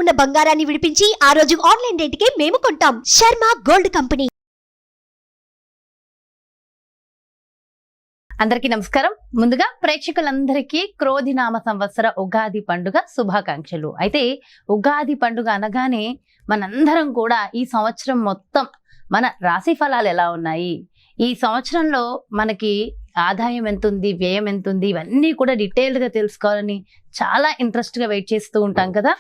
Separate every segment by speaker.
Speaker 1: ఉన్న బంగారాన్ని విడిపించి ఆ రోజు ఆన్లైన్ రేటుకే మేము కొంటాం. Sharma gold company.
Speaker 2: అందరికీ నమస్కారం. ముందుగా ప్రేక్షకులందరికీ క్రోధినామ సంవత్సర ఉగాది పండుగ శుభాకాంక్షలు. అయితే ఉగాది పండుగ అనగానే మనందరం కూడా ఈ సంవత్సరం మొత్తం మన రాశి ఫలాలు ఎలా ఉన్నాయి, ఈ సంవత్సరంలో మనకి ఆదాయం ఎంత ఉంది, వ్యయం ఎంత ఉంది, ఇవన్నీ కూడా డీటెయిల్డ్గా తెలుసుకోవాలని చాలా ఇంట్రెస్ట్గా వెయిట్ చేస్తూ ఉంటాం కదా.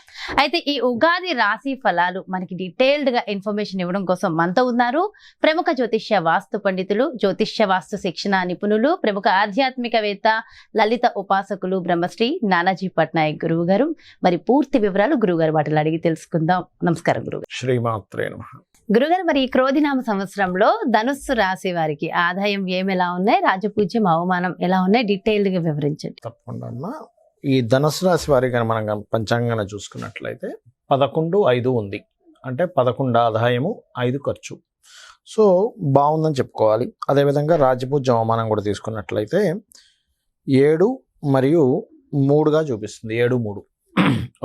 Speaker 2: అయితే ఈ ఉగాది రాశి ఫలాలు మనకి డీటెయిల్డ్గా ఇన్ఫర్మేషన్ ఇవ్వడం కోసం మనతో ఉన్నారు ప్రముఖ జ్యోతిష్య వాస్తు పండితులు, జ్యోతిష్య వాస్తు శిక్షణ నిపుణులు, ప్రముఖ ఆధ్యాత్మికవేత్త, లలిత ఉపాసకులు బ్రహ్మశ్రీ నానాజీ పట్నాయక్ గురువు గారు. మరి పూర్తి వివరాలు గురువుగారు వాటిలో అడిగి తెలుసుకుందాం. నమస్కారం గురువు.
Speaker 3: శ్రీమాత్రే నమః.
Speaker 2: గురుగారు, మరి ఈ క్రోధినామ సంవత్సరంలో ధనుస్సు రాశి వారికి ఆదాయం వ్యయం ఎలా ఉన్నాయి, రాజపూజ్యం అవమానం ఎలా ఉన్నాయి, డీటెయిల్డ్ గా వివరించండి.
Speaker 3: తప్పకుండా అమ్మా. ఈ ధనుసు రాశి వారికి మనం పంచాంగాన్ని చూసుకున్నట్లయితే 11-5 ఉంది. అంటే 11 ఆదాయము, 5 ఖర్చు. సో బాగుందని చెప్పుకోవాలి. అదేవిధంగా రాజపూజ్యం అవమానం కూడా తీసుకున్నట్లయితే 7 మరియు 3గా చూపిస్తుంది. 7-3.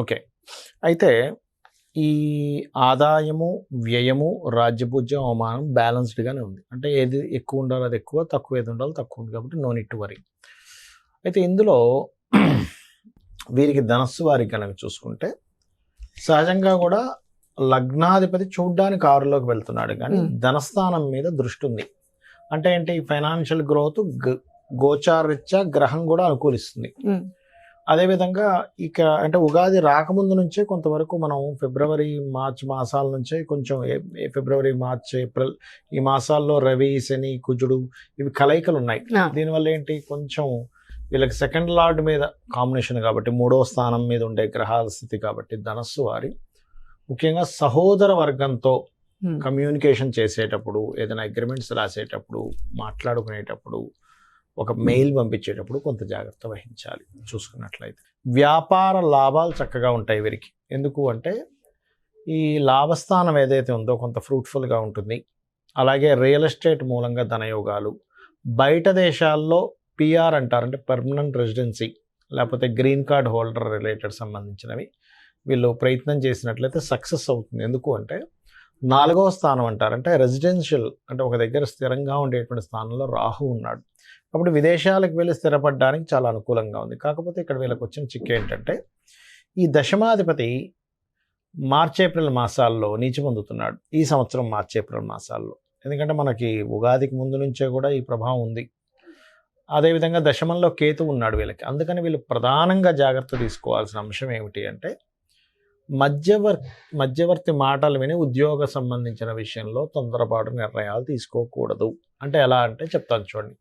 Speaker 3: ఓకే. అయితే ఈ ఆదాయము, వ్యయము, రాజ్యపూజ్యం, అవమానం బ్యాలెన్స్డ్గానే ఉంది. అంటే ఏది ఎక్కువ ఉండాలి అది ఎక్కువ, తక్కువ ఏది ఉండాలి తక్కువ ఉంది. కాబట్టి నో నీడ్ టు వరీ. అయితే ఇందులో వీరికి ధనస్సు వారికి కనుక చూసుకుంటే సహజంగా కూడా లగ్నాధిపతి చూడ్డానికి 6లోకి వెళ్తున్నాడు, కానీ ధనస్థానం మీద దృష్టి ఉంది. అంటే ఏంటి, ఫైనాన్షియల్ గ్రోత్ గోచారరీత్యా గ్రహం కూడా అనుకూలిస్తుంది. అదేవిధంగా ఇక అంటే ఉగాది రాకముందు నుంచే కొంతవరకు మనం ఫిబ్రవరి, మార్చ్ మాసాల నుంచే కొంచెం ఫిబ్రవరి, మార్చ్, ఏప్రిల్ ఈ మాసాల్లో రవి, శని, కుజుడు ఇవి కలయికలు ఉన్నాయి. దీనివల్ల ఏంటి, కొంచెం వీళ్ళకి సెకండ్ లార్డ్ మీద కాంబినేషన్ కాబట్టి 3వ స్థానం మీద ఉండే గ్రహాల స్థితి కాబట్టి ధనస్సు వారి ముఖ్యంగా సహోదర వర్గంతో కమ్యూనికేషన్ చేసేటప్పుడు, ఏదైనా అగ్రిమెంట్స్ రాసేటప్పుడు, మాట్లాడుకునేటప్పుడు, ఒక మెయిల్ పంపించేటప్పుడు కొంత జాగ్రత్త వహించాలి. చూసుకున్నట్లయితే వ్యాపార లాభాలు చక్కగా ఉంటాయి వీరికి. ఎందుకు అంటే ఈ లాభస్థానం ఏదైతే ఉందో కొంత ఫ్రూట్ఫుల్గా ఉంటుంది. అలాగే రియల్ ఎస్టేట్ మూలంగా ధనయోగాలు, బయట దేశాల్లో పిఆర్ అంటారు, అంటే పర్మనెంట్ రెసిడెన్సీ లేకపోతే గ్రీన్ కార్డ్ హోల్డర్ రిలేటెడ్ సంబంధించినవి వీళ్ళు ప్రయత్నం చేసినట్లయితే సక్సెస్ అవుతుంది. ఎందుకు అంటే 4వ స్థానం అంటారు, అంటే రెసిడెన్షియల్, అంటే ఒక దగ్గర స్థిరంగా ఉండేటువంటి స్థానంలో రాహు ఉన్నాడు. కాబట్టి విదేశాలకు వెళ్ళి స్థిరపడడానికి చాలా అనుకూలంగా ఉంది. కాకపోతే ఇక్కడ వీళ్ళకి వచ్చిన చిక్కు ఏంటంటే ఈ దశమాధిపతి మార్చి, ఏప్రిల్ మాసాల్లో నీచి పొందుతున్నాడు. ఈ సంవత్సరం మార్చి, ఏప్రిల్ మాసాల్లో. ఎందుకంటే మనకి ఉగాదికి ముందు నుంచే కూడా ఈ ప్రభావం ఉంది. అదేవిధంగా దశమంలో కేతు ఉన్నాడు వీళ్ళకి. అందుకని వీళ్ళు ప్రధానంగా జాగ్రత్త తీసుకోవాల్సిన అంశం ఏమిటి అంటే మధ్యవర్తి మాటలు విని ఉద్యోగ సంబంధించిన విషయంలో తొందరపాటు నిర్ణయాలు తీసుకోకూడదు. అంటే ఎలా అంటే చెప్తాను చూడండి.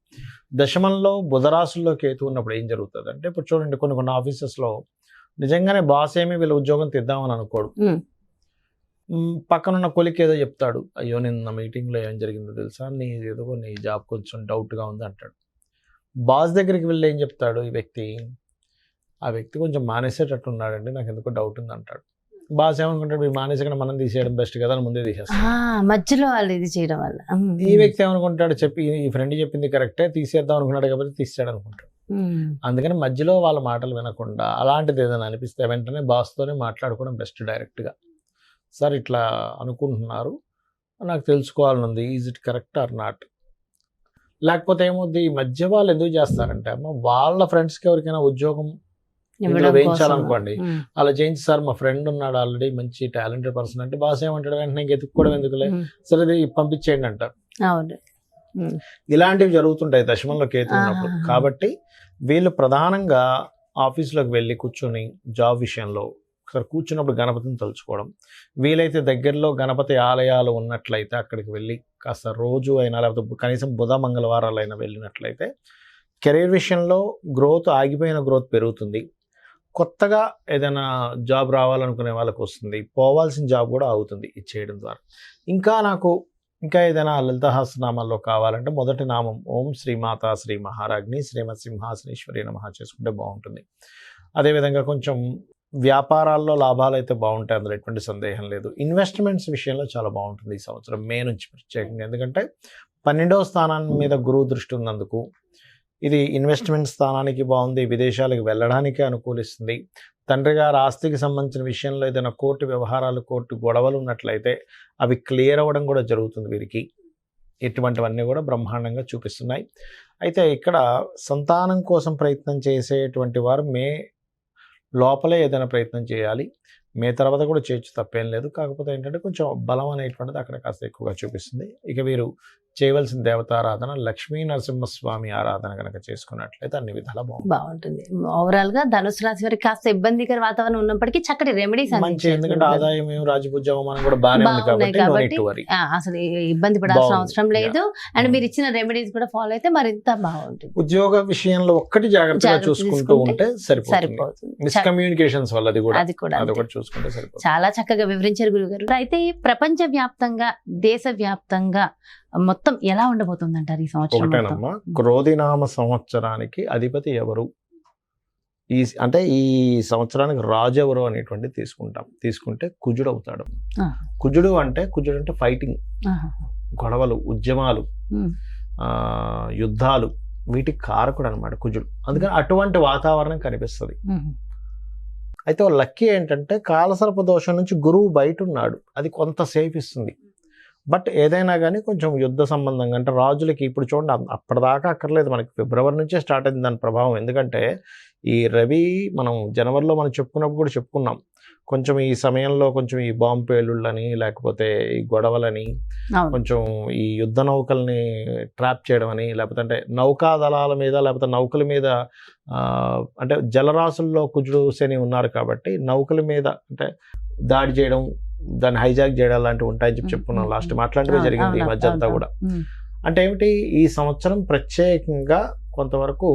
Speaker 3: దశమంలో బుధరాశుల్లో కేతు ఉన్నప్పుడు ఏం జరుగుతుంది అంటే, ఇప్పుడు చూడండి కొన్ని ఆఫీసెస్లో నిజంగానే బాస్ ఏమి వీళ్ళ ఉద్యోగం తెద్దామని అనుకోడు. పక్కనున్న కొలిక్ ఏదో చెప్తాడు, అయ్యో నిన్న మీటింగ్లో ఏం జరిగిందో తెలుసా, నీ జాబ్ కొంచెం డౌట్గా ఉంది అంటాడు. బాస్ దగ్గరికి వెళ్ళి ఏం చెప్తాడు ఆ వ్యక్తి కొంచెం మానేసేటట్టు ఉన్నాడండి, నాకు ఎందుకో డౌట్ ఉంది అంటాడు. బాస్ ఏమనుకుంటాడు, మీరు మానేసకుండా మనం తీసేయడం బెస్ట్ కదా అని ముందే తీసేస్తాడు.
Speaker 2: మధ్యలో వాళ్ళు ఇది చేయడం వల్ల
Speaker 3: ఈ వ్యక్తి ఏమనుకుంటాడు, ఈ ఫ్రెండ్ చెప్పింది కరెక్టే, తీసేద్దాం అనుకున్నాడు కాబట్టి తీసాడు అనుకుంటాడు. అందుకని మధ్యలో వాళ్ళ మాటలు వినకుండా అలాంటిది ఏదైనా అనిపిస్తే వెంటనే బాస్తోనే మాట్లాడుకోవడం బెస్ట్. డైరెక్ట్గా, సార్ ఇట్లా అనుకుంటున్నారు, నాకు తెలుసుకోవాలని ఉంది, is it correct or not. లేకపోతే ఏమవుద్ది, ఈ మధ్య వాళ్ళు ఎందుకు చేస్తారంటే వాళ్ళ ఫ్రెండ్స్కి ఎవరికైనా ఉద్యోగం వేయించాలనుకోండి, అలా చేయించి సార్ మా ఫ్రెండ్ ఉన్నాడు ఆల్రెడీ మంచి టాలెంటెడ్ పర్సన్ అంటే బాస్ ఏమంటాడు, వెంటనే ఎత్తుక్కోవడం ఎందుకులే, సరే ఇది పంపించేయండి అంటారు. ఇలాంటివి జరుగుతుంటాయి దశమంలో కేతు ఉన్నప్పుడు. కాబట్టి వీళ్ళు ప్రధానంగా ఆఫీసులోకి వెళ్ళి కూర్చొని జాబ్ విషయంలో ఒకసారి కూర్చున్నప్పుడు గణపతిని తలుచుకోవడం, వీలైతే దగ్గరలో గణపతి ఆలయాలు ఉన్నట్లయితే అక్కడికి వెళ్ళి కాస్త రోజు అయినా లేకపోతే కనీసం బుధ మంగళవారాలు అయినా వెళ్ళినట్లయితే కెరీర్ విషయంలో ఆగిపోయిన గ్రోత్ పెరుగుతుంది. కొత్తగా ఏదైనా జాబ్ రావాలనుకునే వాళ్ళకి వస్తుంది, పోవాల్సిన జాబ్ కూడా అవుతుంది ఇది చేయడం ద్వారా. ఇంకా ఏదైనా లలితహాసనామాల్లో కావాలంటే మొదటి నామం ఓం శ్రీమాత శ్రీ మహారాజ్ని శ్రీమత్ సింహాసనేశ్వరి నమః చేసుకుంటే బాగుంటుంది. అదేవిధంగా కొంచెం వ్యాపారాల్లో లాభాలు అయితే బాగుంటాయి, అందులో ఎటువంటి సందేహం లేదు. ఇన్వెస్ట్మెంట్స్ విషయంలో చాలా బాగుంటుంది ఈ సంవత్సరం మే నుంచి ప్రత్యేకంగా. ఎందుకంటే 12వ స్థానాన్ని మీద గురువు దృష్టి ఉన్నందుకు ఇది ఇన్వెస్ట్మెంట్ స్థానానికి బాగుంది, విదేశాలకు వెళ్ళడానికి అనుకూలిస్తుంది. తండ్రి గారి ఆస్తికి సంబంధించిన విషయంలో ఏదైనా కోర్టు వ్యవహారాలు, కోర్టు గొడవలు ఉన్నట్లయితే అవి క్లియర్ అవ్వడం కూడా జరుగుతుంది వీరికి. ఇటువంటివన్నీ కూడా బ్రహ్మాండంగా చూపిస్తున్నాయి. అయితే ఇక్కడ సంతానం కోసం ప్రయత్నం చేసేటువంటి వారు మే లోపలే ఏదైనా ప్రయత్నం చేయాలి. మే తర్వాత కూడా చేయొచ్చు, తప్పేం లేదు. కాకపోతే ఏంటంటే కొంచెం బలం అనేటువంటిది అక్కడ కాస్త ఎక్కువగా చూపిస్తుంది. ఇక వీరు చేయవలసిన దేవతారాధన లక్ష్మీ నరసింహస్వామి ఆరాధన కనుక చేసుకున్నట్లయితే అన్ని విధాలా
Speaker 2: బాగుంటుంది. ఓవరాల్ గా ధనుసు రాశి వారికి కాస్త ఇబ్బందికర వాతావరణం ఉన్నప్పటికీ చక్కటి రెమెడీస్
Speaker 3: మంచి, ఎందుకంటే ఆదాయం రాజపూజ అవమానం కూడా బాగానే ఉంది కాబట్టి
Speaker 2: అసలు ఇబ్బంది పడాల్సిన అవసరం లేదు. అండ్ మీరు ఇచ్చిన రెమెడీస్ కూడా ఫాలో అయితే మరింత బాగుంటుంది.
Speaker 3: ఉద్యోగ విషయంలో ఒక్కటి జాగ్రత్తగా చూసుకుంటూ ఉంటే సరిపోతుంది. మిస్కమ్యూనికేషన్స్ వల్ల అది కూడా చూసుకుంటే సరిపోతుంది.
Speaker 2: చాలా చక్కగా వివరించారు గురుగారు. అయితే ప్రపంచ వ్యాప్తంగా, దేశ వ్యాప్తంగా మొత్తం ఎలా ఉండబోతుంది అంటారు ఈ సంవత్సరం?
Speaker 3: ఒకటేనమ్మా, క్రోధినామ సంవత్సరానికి అధిపతి ఎవరు, అంటే ఈ సంవత్సరానికి రాజు ఎవరు అనేటువంటి తీసుకుంటే కుజుడు అవుతాడు. కుజుడు అంటే ఫైటింగ్, గొడవలు, ఉద్యమాలు, యుద్ధాలు, వీటికి కారకుడు అనమాట కుజుడు. అందుకని అటువంటి వాతావరణం కనిపిస్తుంది. అయితే లక్కీ ఏంటంటే కాలసర్ప దోషం నుంచి గురువు బయట ఉన్నాడు, అది కొంత సేఫ్ ఇస్తుంది. బట్ ఏదైనా కానీ కొంచెం యుద్ధ సంబంధంగా, అంటే రాజులకి ఇప్పుడు చూడండి అప్పటిదాకా అక్కర్లేదు, మనకి ఫిబ్రవరి నుంచే స్టార్ట్ అయింది దాని ప్రభావం. ఎందుకంటే ఈ రవి మనం జనవరిలో మనం చెప్పుకున్నప్పుడు కూడా చెప్పుకున్నాం, కొంచెం ఈ సమయంలో కొంచెం ఈ బాంబు పేలుళ్ళని, లేకపోతే ఈ గొడవలని, కొంచెం ఈ యుద్ధ నౌకల్ని ట్రాప్ చేయడం అని, లేకపోతే అంటే నౌకా దళాల మీద, లేకపోతే నౌకల మీద, అంటే జలరాశుల్లో కుజుడు శని ఉన్నారు కాబట్టి నౌకల మీద అంటే దాడి చేయడం, దాన్ని హైజాక్ చేయడం లాంటివి ఉంటాయని చెప్పుకున్నాం లాస్ట్. అట్లాంటివే జరిగింది ఈ మధ్య అంతా కూడా. అంటే ఏమిటి, ఈ సంవత్సరం ప్రత్యేకంగా కొంతవరకు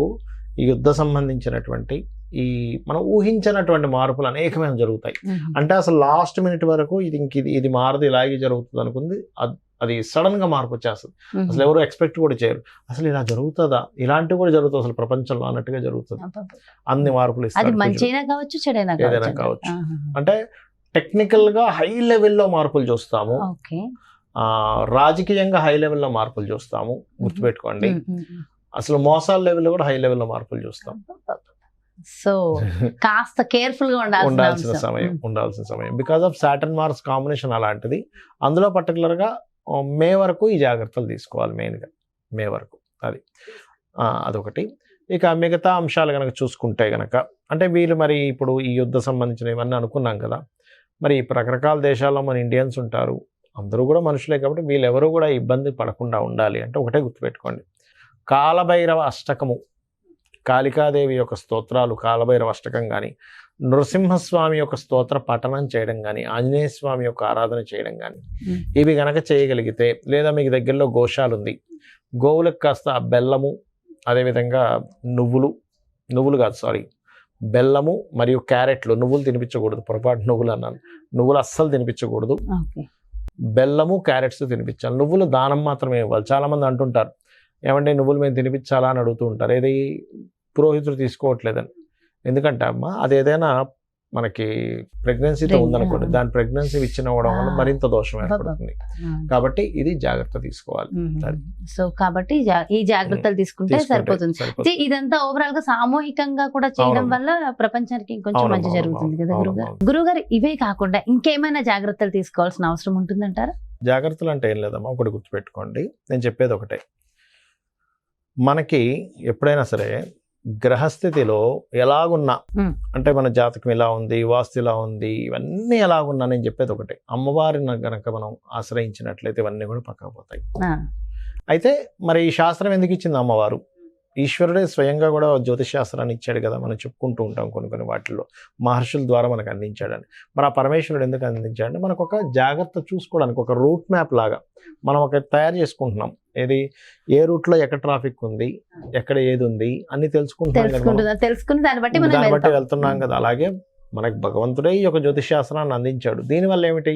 Speaker 3: ఈ యుద్ధ సంబంధించినటువంటి ఈ మనం ఊహించినటువంటి మార్పులు అనేకమైన జరుగుతాయి. అంటే అసలు లాస్ట్ మినిట్ వరకు ఇది మారదు, ఇలాగే జరుగుతుంది అనుకుంది, అది సడన్ గా మార్పు వచ్చేస్తుంది. అసలు ఎవరు ఎక్స్పెక్ట్ కూడా చేయరు, అసలు ఇలా జరుగుతుందా, ఇలాంటివి కూడా జరుగుతుంది అసలు ప్రపంచంలో అన్నట్టుగా జరుగుతుంది. అన్ని మార్పులు ఏదైనా కావచ్చు. అంటే టెక్నికల్ గా హై లెవెల్లో మార్పులు చూస్తాము, రాజకీయంగా హై లెవెల్లో మార్పులు చూస్తాము, గుర్తుపెట్టుకోండి. అసలు మోసాల లెవెల్లో కూడా హై లెవెల్లో మార్పులు చూస్తాం.
Speaker 2: సో కాస్త కేర్ఫుల్ గా ఉండాల్సిన
Speaker 3: సమయం because of Saturn Mars combination అలాంటిది. అందులో పర్టికులర్ గా మే వరకు ఈ జాగ్రత్తలు తీసుకోవాలి, మెయిన్గా మే వరకు. అదొకటి. ఇక మిగతా అంశాలు కనుక చూసుకుంటే కనుక, అంటే వీళ్ళు మరి ఇప్పుడు ఈ యుద్ధ సంబంధించిన ఇవన్నీ అనుకున్నాం కదా, మరి రకరకాల దేశాల్లో మన ఇండియన్స్ ఉంటారు, అందరూ కూడా మనుషులే కాబట్టి వీళ్ళెవరూ కూడా ఇబ్బంది పడకుండా ఉండాలి అంటే ఒకటే గుర్తుపెట్టుకోండి, కాలభైరవ అష్టకము, కాళికాదేవి యొక్క స్తోత్రాలు, కాలభైరవ అష్టకం కానీ, నృసింహస్వామి యొక్క స్తోత్ర పఠనం చేయడం కానీ, ఆంజనేయ స్వామి యొక్క ఆరాధన చేయడం కానీ, ఇవి గనక చేయగలిగితే, లేదా మీకు దగ్గరలో గోశాల ఉంది, గోవులకు కాస్త బెల్లము, అదేవిధంగా నువ్వులు కాదు సారీ బెల్లము మరియు క్యారెట్లు, నువ్వులు తినిపించకూడదు, పొరపాటు నువ్వులు అన్నాను, నువ్వులు అస్సలు తినిపించకూడదు, బెల్లము క్యారెట్స్ తినిపించాలి. నువ్వులు దానం మాత్రమే ఇవ్వాలి. చాలామంది అంటుంటారు, ఏమంటే నువ్వులు మేము తినిపించాలా అని అడుగుతూ ఉంటారు, ఏది పురోహితుడు తీసుకోవట్లేదని. ఎందుకంటే అమ్మ అది ఏదైనా మనకి ప్రెగ్నెన్సీతో ఉందనుకోండి, దాని ప్రెగ్నెన్సీ ఇచ్చినవ్వడం వల్ల మరింత దోషం ఏర్పడుతుంది. కాబట్టి ఇది జాగ్రత్త తీసుకోవాలి.
Speaker 2: సో కాబట్టి ఈ జాగ్రత్తలు తీసుకుంటే సరిపోతుంది. ఇదంతా ఓవరాల్ గా సామూహికంగా కూడా చేయడం వల్ల ప్రపంచానికి కొంచెం మంచి జరుగుతుంది కదా గురుగారు. ఇవే కాకుండా ఇంకేమైనా జాగ్రత్తలు తీసుకోవాల్సిన అవసరం ఉంటుందంటారా?
Speaker 3: జాగ్రత్తలు అంటే ఏం లేదమ్మా, ఒకటి గుర్తుపెట్టుకోండి, నేను చెప్పేది ఒకటే, మనకి ఎప్పుడైనా సరే గ్రహస్థితిలో ఎలాగున్నా, అంటే మన జాతకం ఎలా ఉంది, వాస్తు ఎలా ఉంది, ఇవన్నీ ఎలాగున్నా, నేను చెప్పేది ఒకటే, అమ్మవారిని గనక మనం ఆశ్రయించినట్లయితే ఇవన్నీ కూడా పక్కకు పోతాయి. అయితే మరి ఈ శాస్త్రం ఎందుకు ఇచ్చింది అమ్మవారు? ఈశ్వరుడే స్వయంగా కూడా జ్యోతిష్ శాస్త్రాన్ని ఇచ్చాడు కదా, మనం చెప్పుకుంటూ ఉంటాం కొన్ని వాటిల్లో, మహర్షుల ద్వారా మనకు అందించాడని. మరి ఆ పరమేశ్వరుడు ఎందుకు అందించాడంటే మనకు ఒక జాగ్రత్త చూసుకోవడానికి, ఒక రూట్ మ్యాప్ లాగా మనం ఒక తయారు చేసుకుంటున్నాం. ఏది, ఏ రూట్ లో ఎక్కడ ట్రాఫిక్ ఉంది, ఎక్కడ ఏది ఉంది అన్ని
Speaker 2: తెలుసుకుని దాన్ని బట్టి
Speaker 3: వెళ్తున్నాం కదా. అలాగే మనకు భగవంతుడే ఈ యొక్క జ్యోతిష్ శాస్త్రాన్ని అందించాడు. దీనివల్ల ఏమిటి,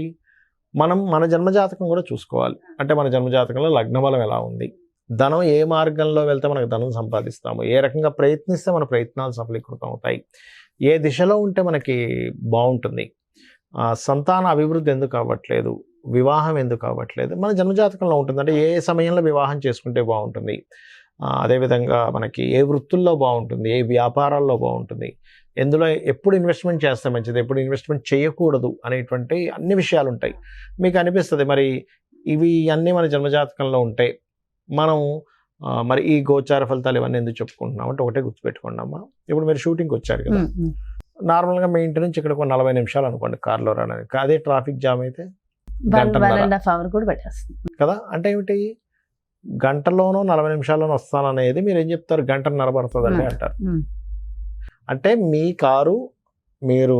Speaker 3: మనం మన జన్మజాతకం కూడా చూసుకోవాలి. అంటే మన జన్మజాతకంలో లగ్నబలం ఎలా ఉంది, ధనం ఏ మార్గంలో వెళ్తే మనకు ధనం సంపాదిస్తాము, ఏ రకంగా ప్రయత్నిస్తే మన ప్రయత్నాలు సఫలీకృతం అవుతాయి, ఏ దిశలో ఉంటే మనకి బాగుంటుంది, సంతాన అభివృద్ధి ఎందుకు అవ్వట్లేదు, వివాహం ఎందుకు అవ్వట్లేదు, మన జన్మజాతకంలో ఉంటుంది. అంటే ఏ సమయంలో వివాహం చేసుకుంటే బాగుంటుంది, అదేవిధంగా మనకి ఏ వృత్తుల్లో బాగుంటుంది, ఏ వ్యాపారాల్లో బాగుంటుంది, ఎందులో ఎప్పుడు ఇన్వెస్ట్మెంట్ చేస్తే మంచిది, ఎప్పుడు ఇన్వెస్ట్మెంట్ చేయకూడదు అనేటువంటి అన్ని విషయాలు ఉంటాయి. మీకు అనిపిస్తుంది మరి ఇవి అన్నీ మన జన్మజాతకంలో ఉంటాయి, మనం మరి ఈ గోచార ఫలితాలు ఇవన్నీ ఎందుకు చెప్పుకుంటున్నాం అంటే ఒకటే గుర్తుపెట్టుకోండి అమ్మా. ఇప్పుడు మీరు షూటింగ్కి వచ్చారు కదా, నార్మల్గా మీ ఇంటి నుంచి ఇక్కడ 40 నిమిషాలు అనుకోండి కార్లో రావడానికి, అదే ట్రాఫిక్ జామ్ అయితే
Speaker 2: 1.5 hours కూడా పెట్టేస్తుంది
Speaker 3: కదా. అంటే ఏమిటి, గంటలోనో 40 నిమిషాల్లోనో వస్తాననేది మీరు ఏం చెప్తారు, గంటన్నర పడుతుందండి అంటారు. అంటే మీ కారు మీరు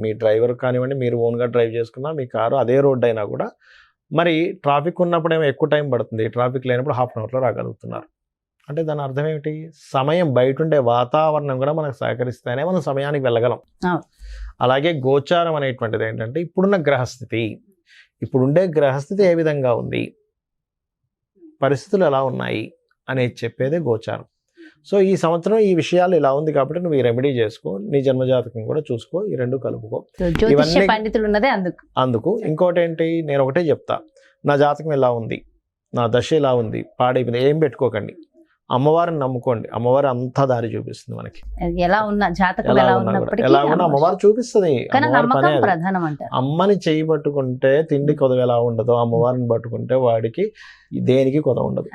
Speaker 3: మీ డ్రైవర్ కానివ్వండి, మీరు ఓన్గా డ్రైవ్ చేసుకున్నా మీ కారు అదే రోడ్ అయినా కూడా మరి ట్రాఫిక్ ఉన్నప్పుడు ఏమో ఎక్కువ టైం పడుతుంది, ట్రాఫిక్ లేనప్పుడు 1/2 అవర్లో రాగలుగుతున్నారు. అంటే దాని అర్థం ఏమిటి, సమయం బయట ఉండే వాతావరణం కూడా మనకు సహకరిస్తేనే మనం సమయానికి వెళ్ళగలం. అలాగే గోచారం అనేటువంటిది ఏంటంటే ఇప్పుడున్న గ్రహస్థితి, ఇప్పుడుండే గ్రహస్థితి ఏ విధంగా ఉంది, పరిస్థితులు ఎలా ఉన్నాయి అనేది చెప్పేదే గోచారం. సో ఈ సంవత్సరం ఈ విషయాలు ఇలా ఉంది కాబట్టి నువ్వు ఈ రెమెడీ చేసుకో, నీ జన్మజాతకం కూడా చూసుకో, ఈ రెండు కలుపుకో.
Speaker 2: జ్యోతిష్య పండితులు ఉన్నదే అందుకు.
Speaker 3: ఇంకోటి ఏంటి, నేను ఒకటే చెప్తా, నా జాతకం ఎలా ఉంది, నా దశ ఎలా ఉంది, పాడైపోయింది ఏం పెట్టుకోకండి, అమ్మవారిని నమ్ముకోండి, అమ్మవారు అంతా దారి చూపిస్తుంది మనకి.
Speaker 2: ఎలా ఉన్న జాతకం ఎలా
Speaker 3: ఉన్నా అమ్మవారు చూపిస్తుంది.
Speaker 2: ప్రధానం అంటే
Speaker 3: అమ్మని చేయి పట్టుకుంటే తిండి కొదవ ఎలా ఉండదు, అమ్మవారిని పట్టుకుంటే వాడికి దేనికి కొదవ ఉండదు.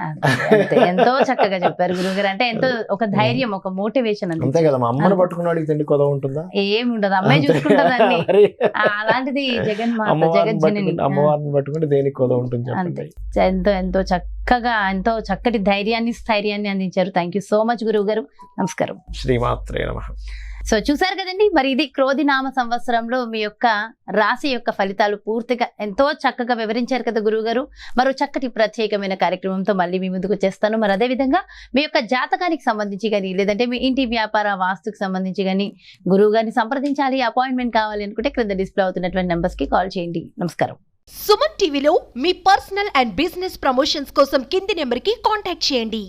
Speaker 2: ఎంతో చక్కగా చెప్పారు గురుగారు. అంటే ఎంతో ఒక ధైర్యం, ఒక మోటివేషన్
Speaker 3: అంతే కదా. అమ్మని పట్టుకున్న వాడికి తిండి కొదవ ఉంటుందా,
Speaker 2: ఏమి ఉండదు, అమ్మాయి చూసుకుంటుందండి. అలాంటిది
Speaker 3: అమ్మవారిని పట్టుకుంటే దేనికి కొదవ ఉంటుంది చెప్పండి.
Speaker 2: ఎంతో చక్కగా, ఎంతో చక్కటి ధైర్యాన్ని స్థైర్యాన్ని అందించారు. థ్యాంక్ యూ సో మచ్ గురువు గారు. నమస్కారం.
Speaker 3: శ్రీమాత్రే నమః.
Speaker 2: సో చూసారు కదండి, మరి ఇది క్రోధినామ సంవత్సరంలో మీ యొక్క రాశి యొక్క ఫలితాలు పూర్తిగా ఎంతో చక్కగా వివరించారు కదా గురువు గారు. మరో చక్కటి ప్రత్యేకమైన కార్యక్రమంతో మళ్ళీ మీ ముందుకు వచ్చేస్తాను. మరి అదేవిధంగా మీ యొక్క జాతకానికి సంబంధించి కానీ, లేదంటే మీ ఇంటి వ్యాపార వాస్తుకు సంబంధించి కానీ గురువు గారిని సంప్రదించాలి, అపాయింట్మెంట్ కావాలి అనుకుంటే క్రింద డిస్ప్లే అవుతున్నటువంటి నెంబర్స్ కి కాల్ చేయండి. నమస్కారం.
Speaker 1: సుమన్ టీవీలో మీ పర్సనల్ అండ్ బిజినెస్ ప్రమోషన్స్ కోసం కింది నెంబర్కి కాంటాక్ట్ చేయండి.